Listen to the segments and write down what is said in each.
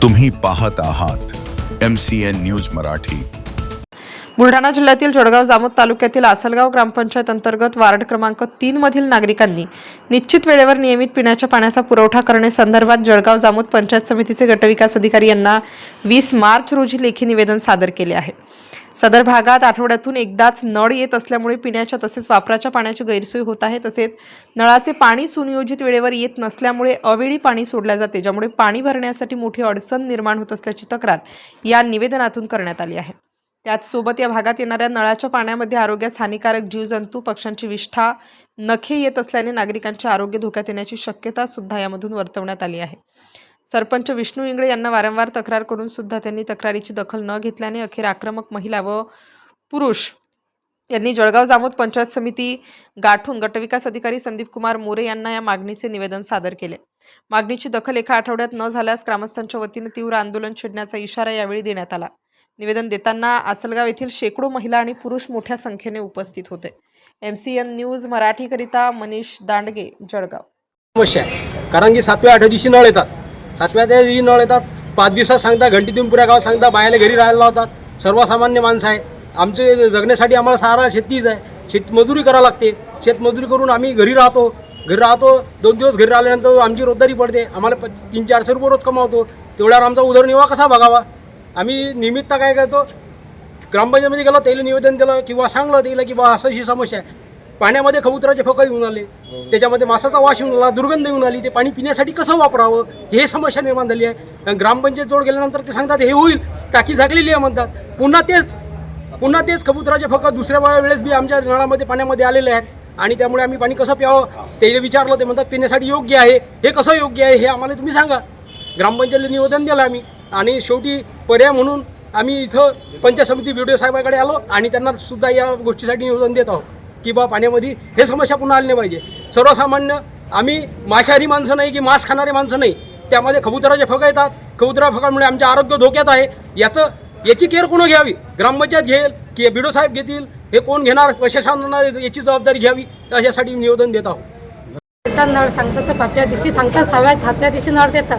तुम्ही पाहत आहात MCN न्यूज मराठी। बुलढाणा जिल्ह्यातील जळगाव जामोद तालुक्यातील आसलगाव ग्रामपंचायत अंतर्गत वार्ड क्रमांक 3 मधील नागरिकांनी निश्चित वेळेवर नियमित पिण्याच्या पाण्याचा पुरवठा करणे संदर्भात जळगाव जामोद पंचायत समितीचे गटविकास अधिकारी यांना 20 मार्च रोजी लेखी निवेदन सादर केले आहे। सदर भागात आठवड्यातून एकदाच नळ येत असल्यामुळे पिण्याच्या तसेच वापराच्या पाण्याची गैरसोय होत आहे। तसेच नळाचे पाणी सुनियोजित वेळेवर येत नसल्यामुळे अवेळी पाणी सोडले जाते, ज्यामुळे पाणी भरण्यासाठी मोठी अडचण निर्माण होत असल्याची तक्रार या निवेदनातून करण्यात आली आहे। त्याचसोबत या भागात येणाऱ्या नळाच्या पाण्यामध्ये आरोग्यास हानिकारक जीवजंतू, पक्ष्यांची विष्ठा, नखे येत असल्याने नागरिकांचे आरोग्य धोक्यात येण्याची शक्यता सुद्धा यामधून वर्तवण्यात आली आहे। सरपंच विष्णू इंगळे यांना वारंवार तक्रार करून सुद्धा त्यांनी तक्रारीची दखल न घेतल्याने अखेर आक्रमक महिला व पुरुष यांनी जळगाव जामोद पंचायत समिती गाठून गटविकास अधिकारी संदीप कुमार मोरे यांना या मागणीचे निवेदन सादर केले। मागणीची दखल एका आठवड्यात न झाल्यास ग्रामस्थांच्या वतीने तीव्र आंदोलन छेडण्याचा इशारा यावेळी देण्यात आला। निवेदन देताना आसलगाव येथील शेकडो महिला आणि पुरुष मोठ्या संख्येने उपस्थित होते। MCN न्यूज मराठी करिता मनीष दांडगे, जळगाव। समस्या आहे कारण की 7व्या-8व्या दिवशी नळ येतात, 7व्या दिवशी नळ येतात, 5 दिवसात सांगता, घंटी देऊन पुऱ्या गावात सांगता, बायाला घरी राहायला लावतात। सर्वसामान्य माणसं आहे, आमचे जगण्यासाठी आम्हाला सहारा शेतीच आहे, शेतमजुरी करावं लागते। शेतमजुरी करून आम्ही घरी राहतो 2 दिवस घरी राहिल्यानंतर आमची रोजदारी पडते, आम्हाला 300-400 रुपये रोज कमावतो। तेवढ्यावर आमचा उदरनिर्वाह कसा बघावा? आम्ही निमित्त काय करतो, ग्रामपंचायतीमध्ये गेलो, त्याला निवेदन दिलं किंवा सांगलं त्याला की बा असं ही समस्या आहे, पाण्यामध्ये कबुतराचे फकं येऊन आले, त्याच्यामध्ये मासाचा वास येऊन आला, दुर्गंध येऊन आली, ते पाणी पिण्यासाठी कसं वापरावं हे समस्या निर्माण झाली आहे। ग्रामपंचायत जोड गेल्यानंतर ते सांगतात हे होईल, टाकी झाकलेली आहे म्हणतात, पुन्हा तेच कबुतराचे फकं दुसऱ्या वेळेस बी आमच्या नळामध्ये पाण्यामध्ये आलेले आहेत आणि त्यामुळे आम्ही पाणी कसं प्यावं ते विचारलं, ते म्हणतात पिण्यासाठी योग्य आहे। हे कसं योग्य आहे हे आम्हाला तुम्ही सांगा। ग्रामपंचायतीला निवेदन दिलं आम्ही आणि शेवटी पर्याय म्हणून आम्ही इथं पंचायत समिती BDO साहेबाकडे आलो आणि त्यांना सुद्धा या गोष्टीसाठी निवेदन देत आहोत की बा पाण्यामध्ये हे समस्या पुन्हा आली नाही पाहिजे। सर्वसामान्य आम्ही मांसाहारी माणसं नाही की मांस खाणारे माणसं नाही, त्यामध्ये कबुतराचे फकं येतात, कबुतरा फकांमुळे आमचे आरोग्य धोक्यात आहे। याची केअर कोण घ्यावी? ग्रामपंचायत घेईल की BDO साहेब घेतील? हे कोण घेणार? प्रशासनानं याची जबाबदारी घ्यावी, यासाठी निवेदन देत आहोत। नळ सांगतात तर 5व्या दिवशी सांगतात, 6व्या दिवशी नळ देतात।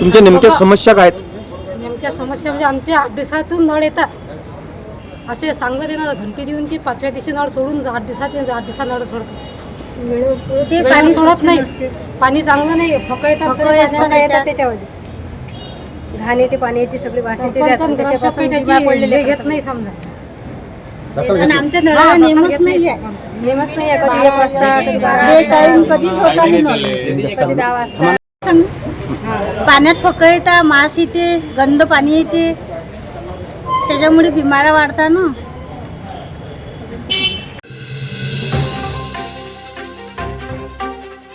तुमच्या नेमक्या समस्या काय आहेत? नेमक्या समस्या म्हणजे आमचे 8 दिवसातून नळ येतात असे सांगत आहे ना, घंटी देऊन की 5व्या दिवशी नळ सोडून 8 दिवसात नळ सोडतात, ते पाणी सोडत नाही, पाणी चांगलं नाही, फकं येतात, सर्व येतात त्याच्यामध्ये घाणीचे पाण्याची सगळी भाषा घेत नाही समजा। आमच्या नळाला नेमच नाही आहे, कधी 1 वाजता कधी 12 कधी स्वतःने कधी 10 वाजता पाण्यात फकं येतात, मास येते, गंध पाणी येते, त्याच्यामुळे बिमाऱ्या वाढतात ना।